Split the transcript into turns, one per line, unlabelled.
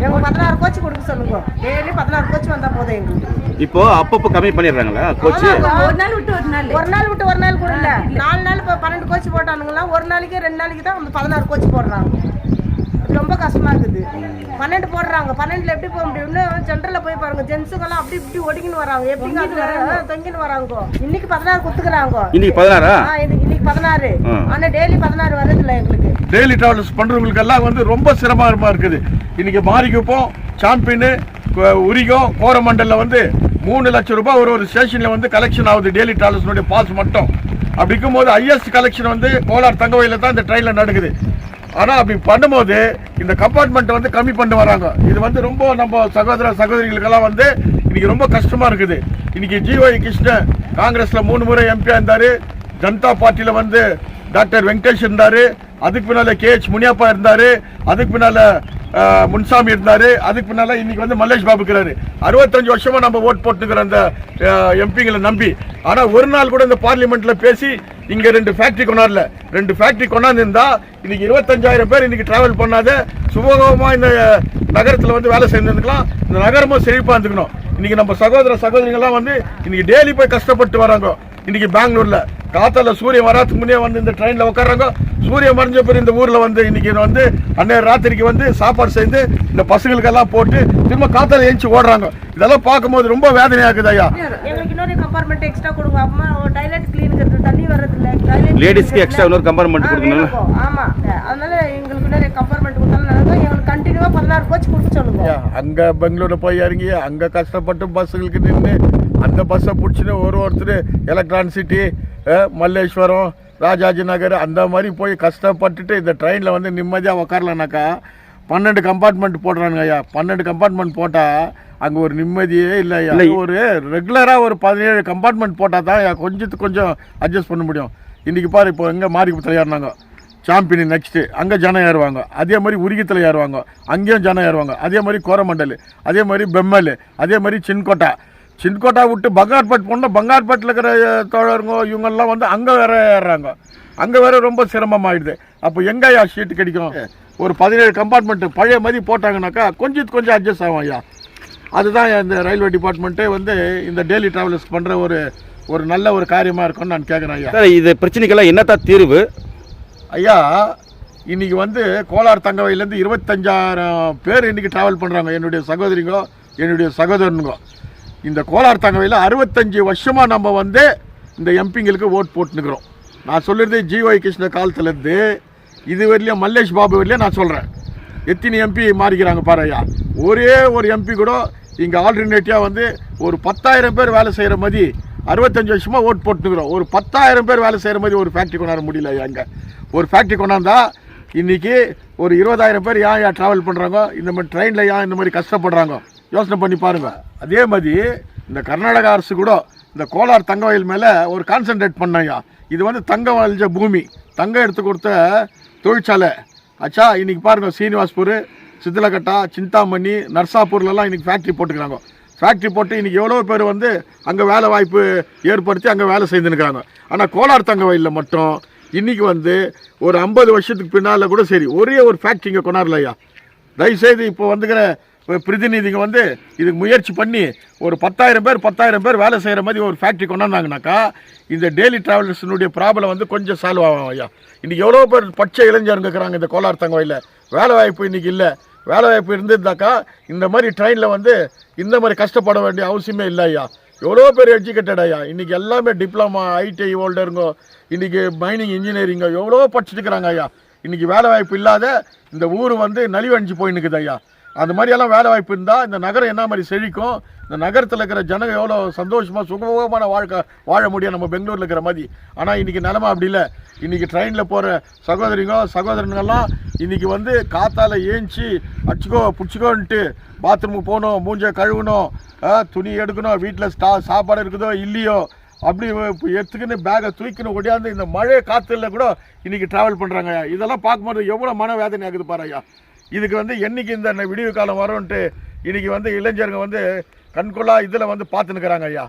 எங்க 16 கோச் கொடுக்க சொல்லுங்க. டெய்லி 16 கோச் வந்தா போதும் எங்களுக்கு.
இப்போ அப்பப்போ கம்மி பண்ணிடுறாங்களா கோச்?
ஒரு நாள் விட்டு ஒரு நாள் கூட இல்ல. 4 நாள் இப்போ 12 கோச் போட்டானுங்களா, ஒரு நாளைக்கு 2 நாளைக்கு தான் வந்து 16 கோச் போடுறாங்க. ரொம்ப கஷ்டமா இருக்குது. 12 போடுறாங்க. 12ல எப்படி போக முடியும்னு ஜென்ரல்ல போய் பாருங்க. ஜென்ஸுங்கெல்லாம் அப்படி இப்படி ஒடிக்கின்னு வராங்க. எப்படி தொங்கின்னு வராங்க. இன்னைக்கு 16 குத்துக்கிறாங்க.
இன்னைக்கு 16?
இன்னைக்கு 16. ஆனா டெய்லி 16 வரது இல்ல எங்களுக்கு.
டெய்லி டிராவல்ஸ் பண்றவங்களுக்கு எல்லாம் வந்து ரொம்ப சிரமமா இருக்குது. இன்னைக்கு மாரிக்குப்பம், சாம்பியன், உரிகம், கோரமண்டல்ல வந்து 3 லட்சம் ரூபாய் ஒரு ஸ்டேஷன்ல வந்து கலெக்ஷன் ஆகுது. டெய்லி டிராவல்ஸ்னுடைய பாஸ் மட்டும். அப்படி இருக்கும்போது ஹையஸ்ட் கலெக்ஷன் வந்து கோலார் தங்கவயலில் தான் இந்த ட்ரெயின்ல நடக்குது. ஆனால் அப்படி பண்ணும்போது இந்த கம்பார்ட்மெண்ட் வந்து கம்மி பண்ணி வராங்க. இது வந்து ரொம்ப நம்ம சகோதரிகளுக்கெல்லாம் வந்து இன்னைக்கு ரொம்ப கஷ்டமா இருக்குது. இன்னைக்கு ஜிஒய் கிருஷ்ணன் காங்கிரஸ்ல 3 முறை எம்பியா இருந்தாரு. ஜனதா பார்ட்டியில வந்து டாக்டர் வெங்கடேஷ் இருந்தாரு. அதுக்கு பின்னால KH முனியப்பா இருந்தாரு. அதுக்கு பின்னால முன்சாமி இருந்தாரு. அதுக்கு பின்னால இன்னைக்கு வந்து மல்லேஷ் பாபு இருக்கிறாரு. 65 வருஷமா நம்ம ஓட் போட்டுக்கிற அந்த எம்பிங்களை நம்பி. ஆனா ஒரு நாள் கூட இந்த பார்லிமெண்ட்ல பேசி இங்க 2 ஃபேக்டரி கொண்டாடல. 2 ஃபேக்டரி கொண்டாந்து இருந்தா இன்னைக்கு 25,000 பேர் இன்னைக்கு டிராவல் பண்ணாத சுமூகமா இந்த நகரத்துல வந்து வேலை செஞ்சிருந்துக்கலாம். இந்த நகரமும் செழிப்பா இருந்துக்கணும். இன்னைக்கு நம்ம சகோதரிகள்லாம் வந்து இன்னைக்கு டெய்லி போய் கஷ்டப்பட்டு வராங்க. இன்னைக்கு பெங்களூர்ல காத்தால சூரியன் வராதுக்கு முன்னே வந்து இந்த ட்ரெயின்ல உட்காராங்க. சூரியன் மறைஞ்ச பேர் இந்த ஊர்ல வந்து இன்னைக்கு வந்து அன்னைய ராத்திரிக்கு வந்து சாப்பாடு செய்து இந்த பசங்களுக்கெல்லாம் போட்டு திரும்ப காத்தால ஏஞ்சி ஓடுறாங்க. இதெல்லாம் பார்க்கும்போது ரொம்ப வேதனையா இருக்குது ஐயா.
எங்களுக்கு இன்னொரு கம்பார்ட்மெண்ட் எக்ஸ்ட்ரா கொடுங்க. அம்மா டாய்லெட் க்ளீன் பண்றது தண்ணி வரது இல்ல.
லேடிஸ்க்கு எக்ஸ்ட்ரா இன்னொரு கம்பார்ட்மெண்ட் கொடுக்கணும்.
ஆமா, அதனால எங்களுக்கு இன்னொரு கம்பார்ட்மெண்ட் கொடுத்தாலும் நல்லது. எங்களுக்கு கண்டினியூவா 16 கோச் கொடுக்க சொல்லுங்க.
அங்க பெங்களூர்ல போய் இறங்கி அங்க கஷ்டப்பட்டு பஸ்ஸுகளுக்கு நின்று அந்த பஸ்ஸை பிடிச்சின்னு ஒருத்தர் எலக்ட்ரானிக் சிட்டி, மல்லேஸ்வரம், ராஜாஜி நகர் அந்த மாதிரி போய் கஷ்டப்பட்டுட்டு இந்த ட்ரெயினில் வந்து நிம்மதியாக உக்காரலனாக்கா 12 கம்பார்ட்மெண்ட் போடுறானுங்க ஐயா. 12 கம்பார்ட்மெண்ட் போட்டால் அங்கே ஒரு நிம்மதியே இல்லை ஐயா. ஒரு ரெகுலராக ஒரு 17 கம்பார்ட்மெண்ட் போட்டால் தான் கொஞ்சம் அட்ஜஸ்ட் பண்ண முடியும். இன்றைக்கி பாரு, இப்போ எங்கே மாரிக்குப்பத்தில் ஏறினாங்க, சாம்பியன் நெக்ஸ்ட்டு அங்கே ஜனம் ஏறுவாங்க. அதே மாதிரி உரிகத்தில் ஏறுவாங்க, அங்கேயும் ஜனம் ஏறுவாங்க. அதே மாதிரி கோரமண்டல், அதே மாதிரி பெம்மல், அதே மாதிரி சின்கோட்டா விட்டு பங்கார்பேட் போனால் பங்கார்பேட்டில் இருக்கிற தோழருங்க இவங்கெல்லாம் வந்து அங்கே வேற ஏறுறாங்க. அங்கே வேற ரொம்ப சிரமமாகிடுது. அப்போ எங்கேயா சீட்டு கிடைக்கும்? ஒரு 17 கம்பார்ட்மெண்ட்டு பழைய மாதிரி போட்டாங்கனாக்கா கொஞ்சம் அட்ஜஸ்ட் ஆகும் ஐயா. அதுதான் இந்த ரயில்வே டிபார்ட்மெண்ட்டே வந்து இந்த டெய்லி டிராவல்ஸ் பண்ணுற ஒரு நல்ல ஒரு காரியமாக இருக்கும்னு நான் கேட்குறேன் ஐயா.
இது பிரச்சனைக்கெல்லாம் என்னத்தான் தீர்வு
ஐயா? இன்னைக்கு வந்து கோலார் தங்கவயலேருந்து 25,000 பேர் இன்னைக்கு ட்ராவல் பண்ணுறாங்க. என்னுடைய சகோதரிங்கோ, என்னுடைய சகோதரனுங்கோ. இந்த கோலார் தங்கவையில் 65 வருஷமாக நம்ம வந்து இந்த எம்பிங்களுக்கு ஓட் போட்டுனுக்கிறோம். நான் சொல்கிறது ஜிஒய் கிருஷ்ண காலத்துலேருந்து இது வரலையும் மல்லேஷ் பாபு வரலையும் நான் சொல்கிறேன். எத்தனை எம்பி மாறிக்கிறாங்க பாரு ஐயா. ஒரே ஒரு எம்பி கூட இங்கே ஆல்டர்னேட்டிவாக வந்து ஒரு 10,000 பேர் வேலை செய்கிற மாதிரி 65 வருஷமாக ஓட் போட்டுக்கிறோம். ஒரு 10,000 பேர் வேலை செய்கிற மாதிரி ஒரு ஃபேக்ட்ரி கொண்டாட முடியல ஐயா. இங்கே ஒரு ஃபேக்ட்ரி கொண்டாந்தா இன்றைக்கி ஒரு 20,000 பேர் ஏன் ட்ராவல் பண்ணுறாங்க? இந்த மாதிரி ட்ரெயினில் ஏன் இந்த மாதிரி கஷ்டப்படுறாங்க? யோசனை பண்ணி பாருங்க. அதே மாதிரி இந்த கர்நாடகா அரசு கூட இந்த கோலார் தங்கவயல் மேலே ஒரு கான்சன்ட்ரேட் பண்ணாங்க. இது வந்து தங்கம் வளைஞ்ச பூமி, தங்கம் எடுத்து கொடுத்த தொழிற்சாலை ஆச்சா. இன்றைக்கி பாருங்கள், சீனிவாஸ்பூர், சித்தலகட்டா, சிந்தாமணி, நர்சாப்பூர்லலாம் இன்றைக்கி ஃபேக்ட்ரி போட்டுக்கிறாங்க. ஃபேக்ட்ரி போட்டு இன்றைக்கி எவ்வளோ பேர் வந்து அங்கே வேலை வாய்ப்பு ஏற்படுத்தி அங்கே வேலை செய்துன்னுக்கிறாங்க. ஆனால் கோலார் தங்கவயலில் மட்டும் இன்றைக்கி வந்து ஒரு 50 வருஷத்துக்கு பின்னால் கூட சரி ஒரே ஒரு ஃபேக்ட்ரி இங்கே கொண்டாடலையா. தயவுசெய்து இப்போ வந்துக்கிற பிரதிநிதிங்க வந்து இதுக்கு முயற்சி பண்ணி ஒரு 10,000 பேர் வேலை செய்கிற மாதிரி ஒரு ஃபேக்ட்ரி கொண்டாந்தாங்கனாக்கா இந்த டெய்லி டிராவல்ஸினுடைய ப்ராப்ளம் வந்து கொஞ்சம் சால்வ் ஆகும் ஐயா. இன்றைக்கி எவ்வளோ பேர் பச்சை இளைஞருங்க இருக்கிறாங்க இந்த கோலார் தங்கவயலில். வேலை வாய்ப்பு இன்றைக்கி இல்லை. வேலை வாய்ப்பு இருந்திருந்தாக்கா இந்த மாதிரி ட்ரெயினில் வந்து இந்த மாதிரி கஷ்டப்பட வேண்டிய அவசியமே இல்லை ஐயா. எவ்வளோ பேர் எஜுகேட்டட் ஐயா. இன்றைக்கி எல்லாமே டிப்ளமா, ITI ஹோல்டருங்க, இன்றைக்கி மைனிங் இன்ஜினியரிங்க எவ்வளோ படிச்சுட்டுக்கிறாங்க ஐயா. இன்றைக்கி வேலை வாய்ப்பு இல்லாத இந்த ஊர் வந்து நலிவடைஞ்சு போயின்னுக்குது ஐயா. அந்த மாதிரியெல்லாம் வேலை வாய்ப்பு இருந்தால் இந்த நகரம் என்ன மாதிரி செழிக்கும்? இந்த நகரத்தில் இருக்கிற ஜனங்க எவ்வளோ சந்தோஷமாக சுகமான வாழ்க்கை வாழ முடியும் நம்ம பெங்களூரில் இருக்கிற மாதிரி. ஆனால் இன்றைக்கி நிலமை அப்படி இல்லை. இன்றைக்கி ட்ரெயினில் போகிற சகோதரங்கெல்லாம் இன்றைக்கி வந்து காத்தால் ஏஞ்சி அடிச்சுக்கோ பிடிச்சிக்கோன்ட்டு பாத்ரூமுக்கு போகணும், மூஞ்சை கழுவணும், துணி எடுக்கணும், வீட்டில் சாப்பாடு இருக்குதோ இல்லையோ அப்படி எடுத்துக்கின்னு பேகை தூக்கின்னு ஒடியாந்து இந்த மழை காற்றுல கூட இன்றைக்கி ட்ராவல் பண்ணுறாங்க. இதெல்லாம் பார்க்கும்போது எவ்வளோ மனவேதனை ஆகுது பாரு ஐயா. இதுக்கு வந்து என்னைக்கு இந்த விடிவு காலம் வரும்ன்ட்டு இன்றைக்கி வந்து இளைஞருங்க வந்து கண்கொள்ளா இதில் வந்து பார்த்துன்னுக்கிறாங்க ஐயா.